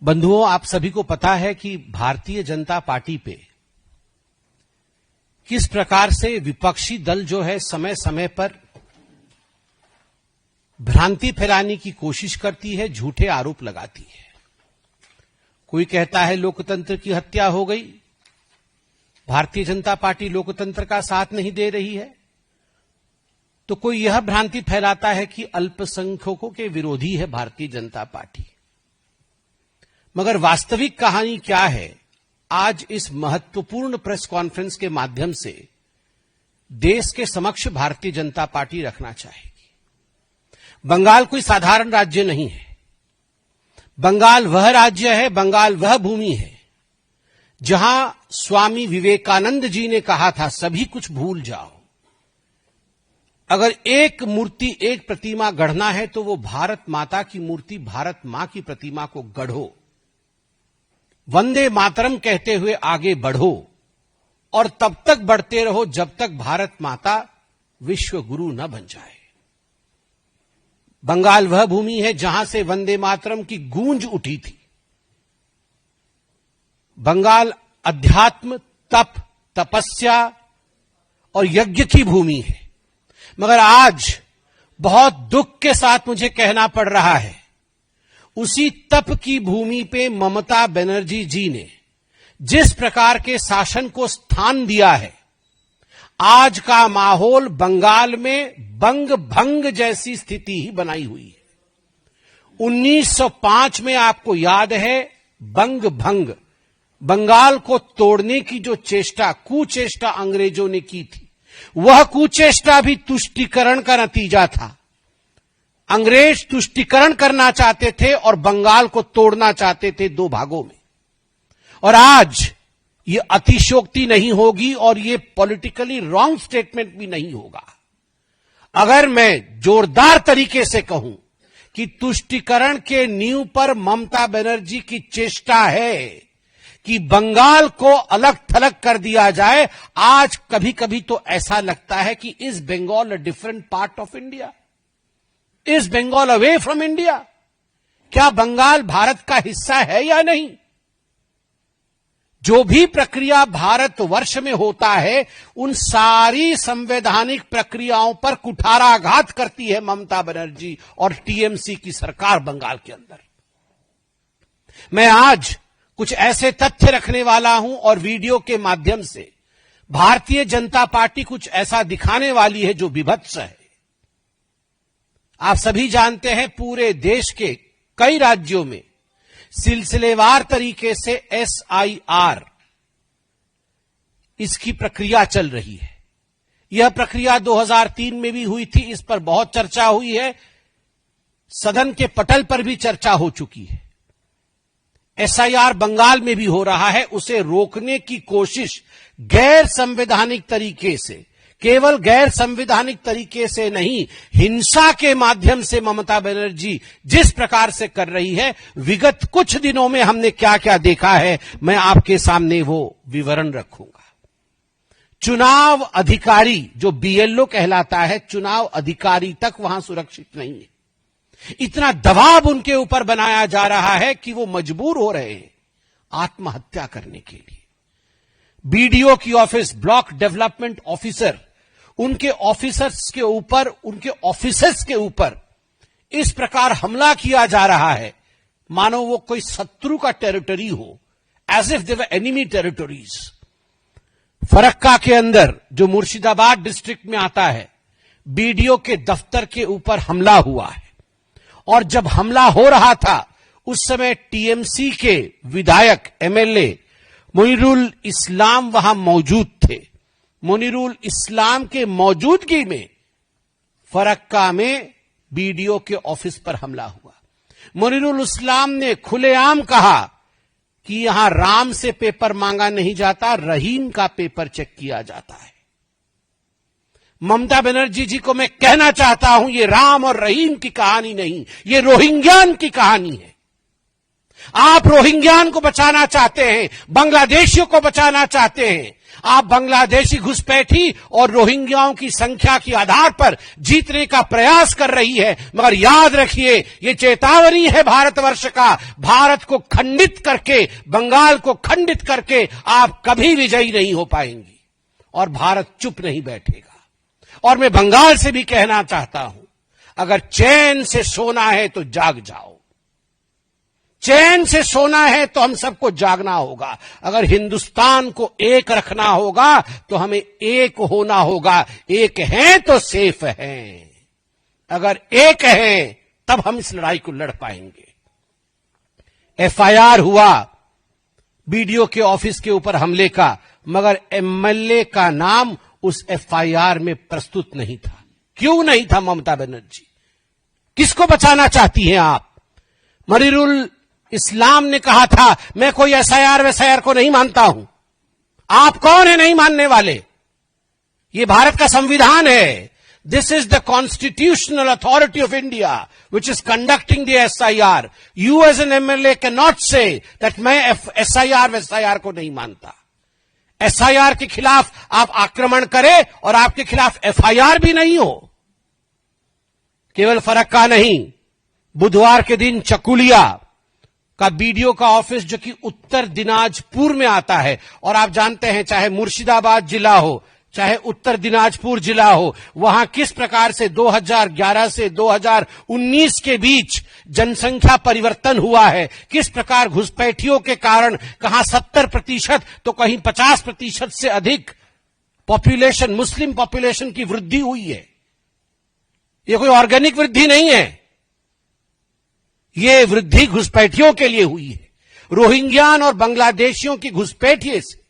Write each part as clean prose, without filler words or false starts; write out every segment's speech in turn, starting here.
बंधुओं, आप सभी को पता है कि भारतीय जनता पार्टी पे किस प्रकार से विपक्षी दल जो है समय समय पर भ्रांति फैलाने की कोशिश करती है, झूठे आरोप लगाती है। कोई कहता है लोकतंत्र की हत्या हो गई, भारतीय जनता पार्टी लोकतंत्र का साथ नहीं दे रही है, तो कोई यह भ्रांति फैलाता है कि अल्पसंख्यकों के विरोधी है भारतीय जनता पार्टी। मगर वास्तविक कहानी क्या है, आज इस महत्वपूर्ण प्रेस कॉन्फ्रेंस के माध्यम से देश के समक्ष भारतीय जनता पार्टी रखना चाहेगी। बंगाल कोई साधारण राज्य नहीं है। बंगाल वह राज्य है, बंगाल वह भूमि है जहां स्वामी विवेकानंद जी ने कहा था सभी कुछ भूल जाओ। अगर एक मूर्ति, एक प्रतिमा गढ़ना है तो वो भारत माता की मूर्ति, भारत मां की प्रतिमा को गढ़ो। वंदे मातरम कहते हुए आगे बढ़ो और तब तक बढ़ते रहो जब तक भारत माता विश्व गुरु न बन जाए। बंगाल वह भूमि है जहां से वंदे मातरम की गूंज उठी थी। बंगाल अध्यात्म, तप, तपस्या और यज्ञ की भूमि है। मगर आज बहुत दुख के साथ मुझे कहना पड़ रहा है, उसी तप की भूमि पे ममता बनर्जी जी ने जिस प्रकार के शासन को स्थान दिया है, आज का माहौल बंगाल में बंग भंग जैसी स्थिति ही बनाई हुई है। 1905 में आपको याद है, बंग भंग, बंगाल को तोड़ने की जो चेष्टा, कुचेष्टा अंग्रेजों ने की थी, वह कुचेष्टा भी तुष्टीकरण का नतीजा था। अंग्रेज तुष्टीकरण करना चाहते थे और बंगाल को तोड़ना चाहते थे दो भागों में। और आज ये अतिशयोक्ति नहीं होगी और ये पॉलिटिकली रॉन्ग स्टेटमेंट भी नहीं होगा अगर मैं जोरदार तरीके से कहूं कि तुष्टीकरण के नींव पर ममता बनर्जी की चेष्टा है कि बंगाल को अलग थलग कर दिया जाए। आज कभी कभी तो ऐसा लगता है कि is Bengal a different part of India? Is Bengal away from India? क्या बंगाल भारत का हिस्सा है या नहीं? जो भी प्रक्रिया भारतवर्ष में होता है, उन सारी संवैधानिक प्रक्रियाओं पर कुठाराघात करती है ममता बनर्जी और टीएमसी की सरकार बंगाल के अंदर। मैं आज कुछ ऐसे तथ्य रखने वाला हूं और वीडियो के माध्यम से भारतीय जनता पार्टी कुछ ऐसा दिखाने वाली है जो विभत्स है। आप सभी जानते हैं, पूरे देश के कई राज्यों में सिलसिलेवार तरीके से एसआईआर इसकी प्रक्रिया चल रही है। यह प्रक्रिया 2003 में भी हुई थी, इस पर बहुत चर्चा हुई है, सदन के पटल पर भी चर्चा हो चुकी है। एसआईआर बंगाल में भी हो रहा है। उसे रोकने की कोशिश गैर संवैधानिक तरीके से, केवल गैर संवैधानिक तरीके से नहीं, हिंसा के माध्यम से ममता बनर्जी जिस प्रकार से कर रही है, विगत कुछ दिनों में हमने क्या क्या देखा है, मैं आपके सामने वो विवरण रखूंगा। चुनाव अधिकारी जो बीएलओ कहलाता है, चुनाव अधिकारी तक वहां सुरक्षित नहीं है। इतना दबाव उनके ऊपर बनाया जा रहा है कि वो मजबूर हो रहे हैं आत्महत्या करने के लिए। बीडीओ की ऑफिस, ब्लॉक डेवलपमेंट ऑफिसर, उनके ऑफिसर्स के ऊपर, उनके ऑफिसर्स के ऊपर इस प्रकार हमला किया जा रहा है मानो वो कोई शत्रु का टेरिटरी हो, as if they were enemy territories. Farakka के अंदर, जो मुर्शिदाबाद डिस्ट्रिक्ट में आता है, बीडीओ के दफ्तर के ऊपर हमला हुआ है। और जब हमला हो रहा था, उस समय टीएमसी के विधायक, एमएलए मुनीरुल इस्लाम वहां मौजूद थे। मुनीरुल इस्लाम के मौजूदगी में फरक्का में बीडीओ के ऑफिस पर हमला हुआ। मुनीरुल इस्लाम ने खुलेआम कहा कि यहां राम से पेपर मांगा नहीं जाता, रहीम का पेपर चेक किया जाता है। ममता बनर्जी जी को मैं कहना चाहता हूं, ये राम और रहीम की कहानी नहीं, ये रोहिंग्यान की कहानी है। आप रोहिंग्यान को बचाना चाहते हैं, बांग्लादेशियों को बचाना चाहते हैं। आप बांग्लादेशी घुसपैठी और रोहिंग्याओं की संख्या के आधार पर जीतने का प्रयास कर रही है, मगर याद रखिए ये चेतावनी है भारतवर्ष का। भारत को खंडित करके, बंगाल को खंडित करके आप कभी विजयी नहीं हो पाएंगी और भारत चुप नहीं बैठेगा। और मैं बंगाल से भी कहना चाहता हूं, अगर चैन से सोना है तो जाग जाओ। चैन से सोना है तो हम सबको जागना होगा। अगर हिंदुस्तान को एक रखना होगा तो हमें एक होना होगा। एक हैं तो सेफ हैं। अगर एक हैं तब हम इस लड़ाई को लड़ पाएंगे। एफआईआर हुआ बीडीओ के ऑफिस के ऊपर हमले का, मगर एमएलए का नाम उस एफआईआर में प्रस्तुत नहीं था। क्यों नहीं था ममता बनर्जी? किसको बचाना चाहती हैं आप? मरीरुल इस्लाम ने कहा था मैं कोई एसआईआर को नहीं मानता हूं। आप कौन है नहीं मानने वाले? ये भारत का संविधान है। This is the constitutional authority of India which is conducting the SIR. You as an MLA can not say that मैं एसआईआर को नहीं मानता। एसआईआर के खिलाफ आप आक्रमण करें और आपके खिलाफ एफआईआर भी नहीं हो। केवल फरक्का नहीं, बुधवार के दिन चकुलिया का बीडीओ का ऑफिस जो कि उत्तर दिनाजपुर में आता है, और आप जानते हैं चाहे मुर्शिदाबाद जिला हो चाहे उत्तर दिनाजपुर जिला हो, वहां किस प्रकार से 2011 से 2019 के बीच जनसंख्या परिवर्तन हुआ है, किस प्रकार घुसपैठियों के कारण कहां 70% तो कहीं 50% से अधिक पॉपुलेशन, मुस्लिम पॉपुलेशन की वृद्धि हुई है। यह कोई ऑर्गेनिक वृद्धि नहीं है, ये वृद्धि घुसपैठियों के लिए हुई है। रोहिंग्यान और बांग्लादेशियों की घुसपैठिए से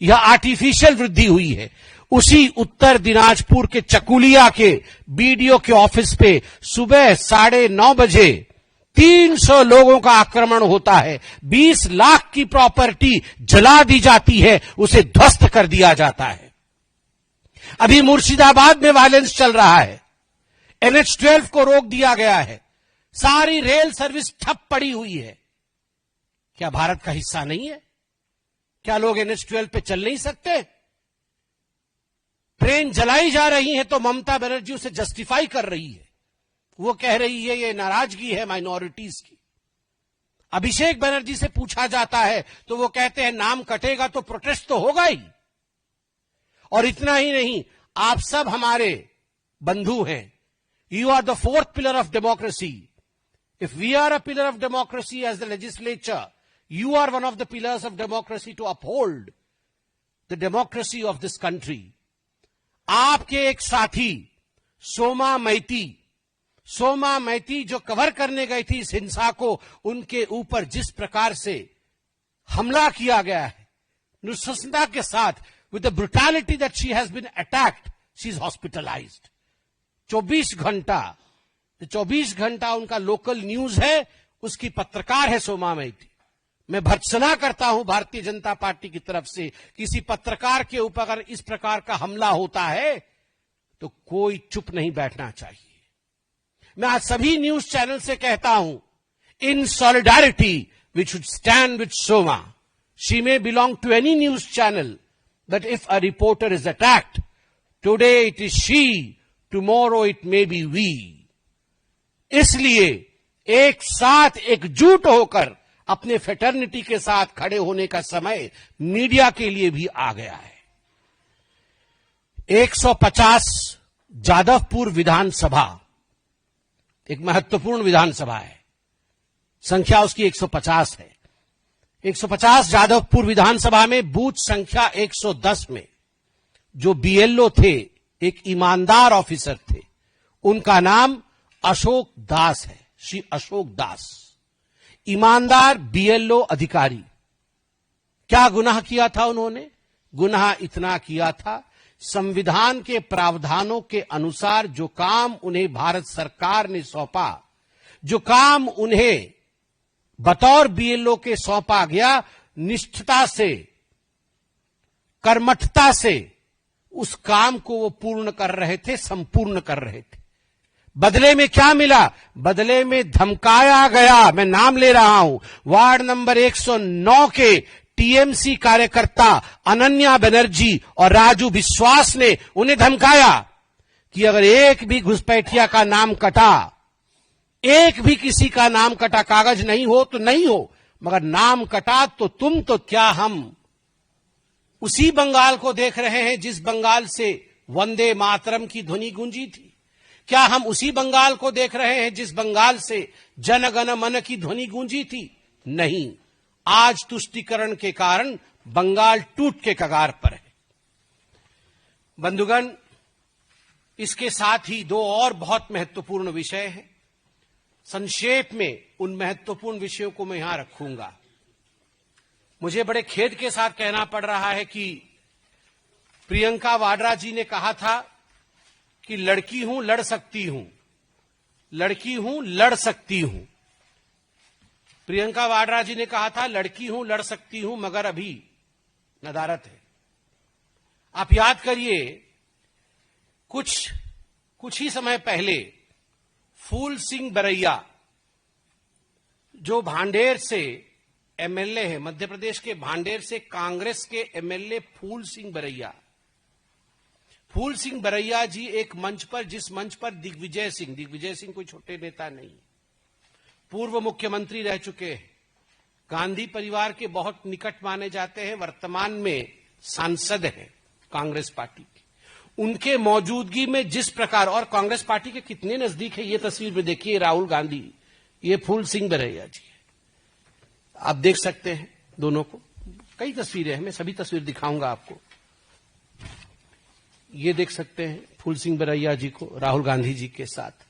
यह आर्टिफिशियल वृद्धि हुई है। उसी उत्तर दिनाजपुर के चकुलिया के बीडीओ के ऑफिस पे सुबह 9:30 बजे 300 लोगों का आक्रमण होता है। 20 लाख की प्रॉपर्टी जला दी जाती है, उसे ध्वस्त कर दिया जाता है। अभी मुर्शिदाबाद में वायलेंस चल रहा है। NH-12 को रोक दिया गया है। सारी रेल सर्विस ठप पड़ी हुई है। क्या भारत का हिस्सा नहीं है? क्या लोग NH-12 पे चल नहीं सकते? ट्रेन जलाई जा रही है तो ममता बनर्जी उसे जस्टिफाई कर रही है। वो कह रही है ये नाराजगी है माइनॉरिटीज की। अभिषेक बनर्जी से पूछा जाता है तो वो कहते हैं नाम कटेगा तो प्रोटेस्ट तो होगा ही। और इतना ही नहीं, आप सब हमारे बंधु हैं। You are the fourth pillar of democracy. If we are a pillar of democracy as the legislature, you are one of the pillars of democracy to uphold the democracy of this country. आपके एक साथी सोमा मैती जो cover करने गई थी इस हिंसा को, उनके ऊपर जिस प्रकार से हमला किया गया है नृशंसता के साथ, with the brutality that she has been attacked, she is hospitalized. 24 घंटा उनका लोकल न्यूज है, उसकी पत्रकार है सोमा मैती। मैं भर्त्सना करता हूं भारतीय जनता पार्टी की तरफ से, किसी पत्रकार के ऊपर अगर इस प्रकार का हमला होता है तो कोई चुप नहीं बैठना चाहिए। मैं आज सभी न्यूज चैनल से कहता हूं, in solidarity we should stand with Soma. She may belong to any news channel, but if a reporter is attacked, today it is she, tomorrow it may be we. इसलिए एक साथ एकजुट होकर अपने फेटर्निटी के साथ खड़े होने का समय मीडिया के लिए भी आ गया है। 150 जादवपुर विधानसभा एक महत्वपूर्ण विधानसभा है, संख्या उसकी 150 है। 150 जादवपुर विधानसभा में बूथ संख्या 110 में जो बीएलओ थे, एक ईमानदार ऑफिसर थे, उनका नाम अशोक दास है, श्री अशोक दास। ईमानदार बीएलओ अधिकारी। क्या गुनाह किया था उन्होंने? गुनाह इतना किया था, संविधान के प्रावधानों के अनुसार जो काम उन्हें भारत सरकार ने सौंपा, जो काम उन्हें बतौर बीएलओ के सौंपा गया, निष्ठता से, कर्मठता से उस काम को वो पूर्ण कर रहे थे, संपूर्ण कर रहे थे। बदले में क्या मिला? बदले में धमकाया गया। मैं नाम ले रहा हूं, वार्ड नंबर 109 के टीएमसी कार्यकर्ता अनन्या बनर्जी और राजू विश्वास ने उन्हें धमकाया कि अगर एक भी घुसपैठिया का नाम कटा, एक भी किसी का नाम कटा, कागज नहीं हो तो नहीं हो, मगर नाम कटा तो तुम तो क्या हम उसी बंगाल को देख रहे हैं जिस बंगाल से वंदे मातरम की ध्वनि गूंजी थी? क्या हम उसी बंगाल को देख रहे हैं जिस बंगाल से जन गण मन की ध्वनि गूंजी थी? नहीं। आज तुष्टीकरण के कारण बंगाल टूट के कगार पर है। बंधुगण, इसके साथ ही दो और बहुत महत्वपूर्ण विषय हैं। संक्षेप में उन महत्वपूर्ण विषयों को मैं यहां रखूंगा। मुझे बड़े खेद के साथ कहना पड़ रहा है कि प्रियंका वाड्रा जी ने कहा था कि लड़की हूं, लड़ सकती हूं, लड़की हूं, लड़ सकती हूं। प्रियंका वाड्रा जी ने कहा था लड़की हूं, लड़ सकती हूं, मगर अभी नदारत है। आप याद करिए, कुछ ही समय पहले फूल सिंह बरैया, जो भांडेर से एमएलए है, मध्य प्रदेश के भांडेर से कांग्रेस के एमएलए फूल सिंह बरैया जी एक मंच पर, जिस मंच पर दिग्विजय सिंह कोई छोटे नेता नहीं, पूर्व मुख्यमंत्री रह चुके हैं, गांधी परिवार के बहुत निकट माने जाते हैं, वर्तमान में सांसद हैं कांग्रेस पार्टी के, उनके मौजूदगी में जिस प्रकार, और कांग्रेस पार्टी के कितने नजदीक है ये तस्वीर में देखिए, राहुल गांधी, ये फूल सिंह बरैया जी, आप देख सकते हैं दोनों को। कई तस्वीरें हैं, मैं सभी तस्वीर दिखाऊंगा आपको। ये देख सकते हैं फूल सिंह बरैया जी को राहुल गांधी जी के साथ।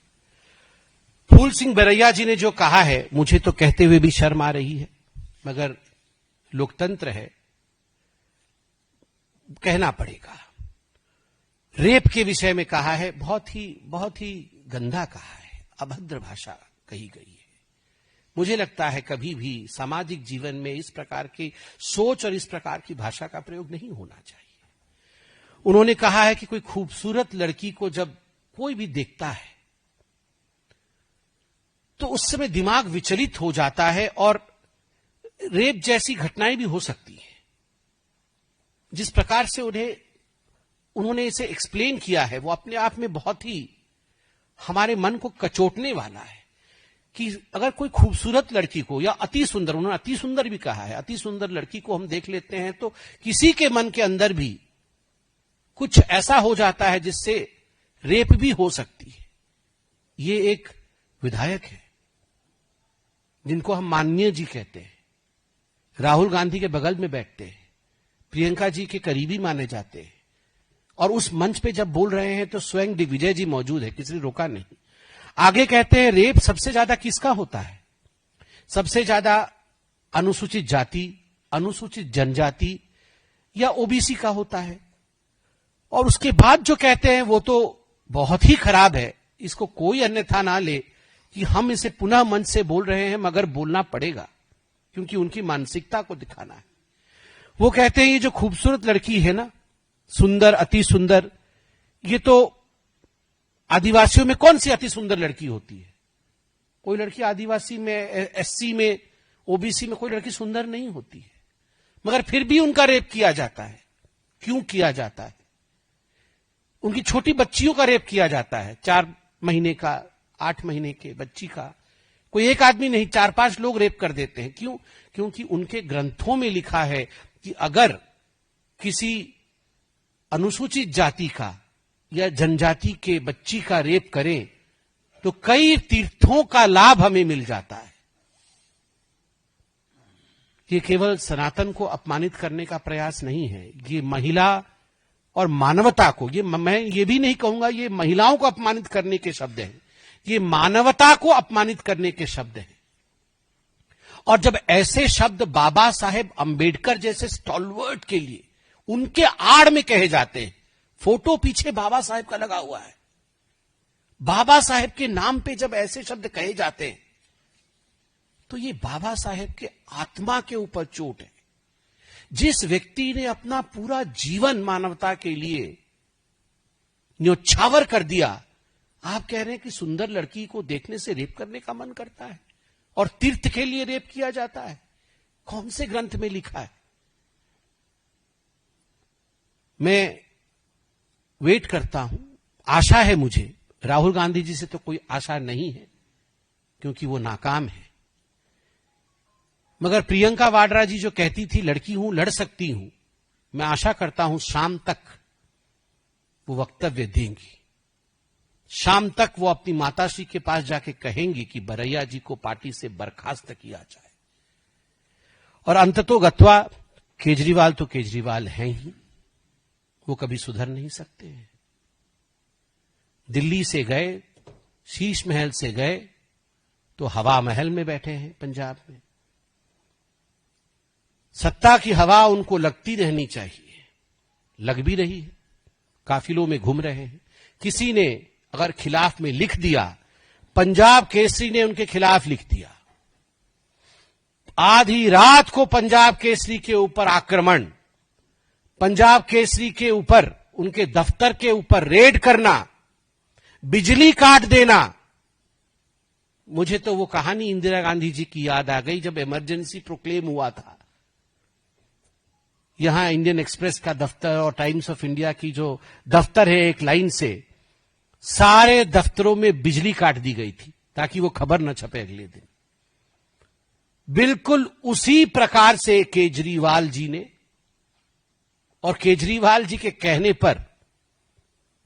फूल सिंह बरैया जी ने जो कहा है, मुझे तो कहते हुए भी शर्म आ रही है, मगर लोकतंत्र है, कहना पड़ेगा। रेप के विषय में कहा है, बहुत ही गंदा कहा है, अभद्र भाषा कही गई है। मुझे लगता है कभी भी सामाजिक जीवन में इस प्रकार की सोच और इस प्रकार की भाषा का प्रयोग नहीं होना चाहिए। उन्होंने कहा है कि कोई खूबसूरत लड़की को जब कोई भी देखता है तो उस समय दिमाग विचलित हो जाता है और रेप जैसी घटनाएं भी हो सकती हैं। जिस प्रकार से उन्होंने इसे एक्सप्लेन किया है, वो अपने आप में बहुत ही हमारे मन को कचोटने वाला है कि अगर कोई खूबसूरत लड़की को, या अति सुंदर, उन्होंने अति सुंदर भी कहा है, अति सुंदर लड़की को हम देख लेते हैं तो किसी के मन के अंदर भी कुछ ऐसा हो जाता है जिससे रेप भी हो सकती है। ये एक विधायक है जिनको हम माननीय जी कहते हैं, राहुल गांधी के बगल में बैठते हैं, प्रियंका जी के करीबी माने जाते हैं, और उस मंच पे जब बोल रहे हैं तो स्वयं दिग्विजय जी मौजूद है, किसी ने रोका नहीं। आगे कहते हैं रेप सबसे ज्यादा किसका होता है? सबसे ज्यादा अनुसूचित जाति, अनुसूचित जनजाति या ओबीसी का होता है। और उसके बाद जो कहते हैं वो तो बहुत ही खराब है, इसको कोई अन्यथा ना ले कि हम इसे पुनः मंच से बोल रहे हैं, मगर बोलना पड़ेगा क्योंकि उनकी मानसिकता को दिखाना है। वो कहते हैं ये जो खूबसूरत लड़की है ना, सुंदर, अति सुंदर, ये तो आदिवासियों में कौन सी अति सुंदर लड़की होती है? कोई लड़की आदिवासी में, एससी में, ओबीसी में कोई लड़की सुंदर नहीं होती है, मगर फिर भी उनका रेप किया जाता है। क्यों किया जाता है? उनकी छोटी बच्चियों का रेप किया जाता है, 4 महीने का, 8 महीने के बच्ची का। कोई एक आदमी नहीं, 4-5 लोग रेप कर देते हैं। क्यों? क्योंकि उनके ग्रंथों में लिखा है कि अगर किसी अनुसूचित जाति का या जनजाति के बच्ची का रेप करें तो कई तीर्थों का लाभ हमें मिल जाता है। ये केवल सनातन को अपमानित करने का प्रयास नहीं है, ये महिला और मानवता को, ये मैं ये भी नहीं कहूंगा ये महिलाओं को अपमानित करने के शब्द हैं, ये मानवता को अपमानित करने के शब्द हैं। और जब ऐसे शब्द बाबा साहेब अंबेडकर जैसे स्टॉलवर्ट के लिए उनके आड़ में कहे जाते हैं, फोटो पीछे बाबा साहेब का लगा हुआ है, बाबा साहेब के नाम पे जब ऐसे शब्द कहे जाते हैं तो ये बाबा साहेब के आत्मा के ऊपर चोट है। जिस व्यक्ति ने अपना पूरा जीवन मानवता के लिए न्योछावर कर दिया, आप कह रहे हैं कि सुंदर लड़की को देखने से रेप करने का मन करता है और तीर्थ के लिए रेप किया जाता है। कौन से ग्रंथ में लिखा है? मैं वेट करता हूं, आशा है मुझे, राहुल गांधी जी से तो कोई आशा नहीं है क्योंकि वो नाकाम है, मगर प्रियंका वाड्रा जी जो कहती थी लड़की हूं, लड़ सकती हूं, मैं आशा करता हूं शाम तक वो वक्तव्य देंगी। शाम तक वो अपनी माताश्री के पास जाके कहेंगी कि बरैया जी को पार्टी से बर्खास्त किया जाए। और अंततोगत्वा केजरीवाल तो केजरीवाल हैं ही, वो कभी सुधर नहीं सकते हैं। दिल्ली से गए, शीश महल से गए तो हवा महल में बैठे हैं पंजाब में। सत्ता की हवा उनको लगती रहनी चाहिए, लग भी रही है, काफिलों में घूम रहे हैं। किसी ने अगर खिलाफ में लिख दिया, पंजाब केसरी ने उनके खिलाफ लिख दिया, आधी रात को पंजाब केसरी के ऊपर आक्रमण, पंजाब केसरी के ऊपर, उनके दफ्तर के ऊपर रेड करना, बिजली काट देना। मुझे तो वो कहानी इंदिरा गांधी जी की याद आ गई जब इमरजेंसी प्रोक्लेम हुआ था। यहां इंडियन एक्सप्रेस का दफ्तर और टाइम्स ऑफ इंडिया की जो दफ्तर है, एक लाइन से सारे दफ्तरों में बिजली काट दी गई थी ताकि वो खबर न छपे अगले दिन। बिल्कुल उसी प्रकार से केजरीवाल जी ने, और केजरीवाल जी के कहने पर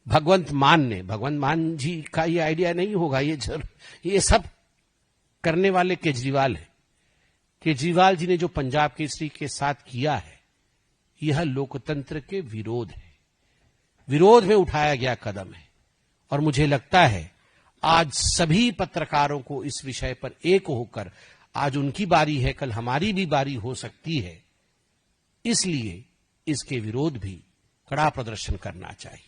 भगवंत मान जी का ये आइडिया नहीं होगा, ये सब करने वाले केजरीवाल है। केजरीवाल जी ने जो पंजाब केसरी के साथ किया है, यह लोकतंत्र के विरोध है, विरोध में उठाया गया कदम है। और मुझे लगता है आज सभी पत्रकारों को इस विषय पर एक होकर, आज उनकी बारी है, कल हमारी भी बारी हो सकती है, इसलिए इसके विरोध भी कड़ा प्रदर्शन करना चाहिए।